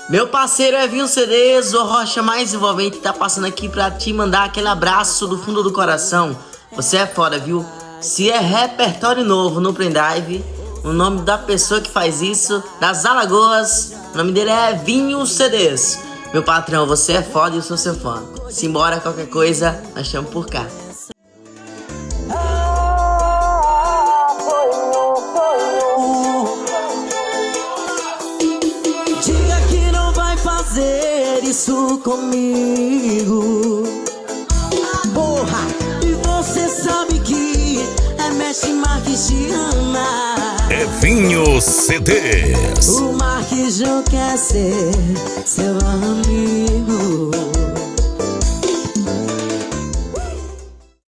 Meu parceiro Evinho CDs, o Rocha mais envolvente, tá passando aqui pra te mandar aquele abraço do fundo do coração. Você é foda, viu? Se é repertório novo no pendrive, o nome da pessoa que faz isso, das Alagoas, o nome dele é Evinho CDs. Meu patrão, você é foda e eu sou seu fã. Simbora, qualquer coisa, nós estamos por cá. Diga que não vai fazer isso comigo, porra. E você sabe que é Mesh Marques te ama. Evinho CDs. O Marques não quer ser seu amigo.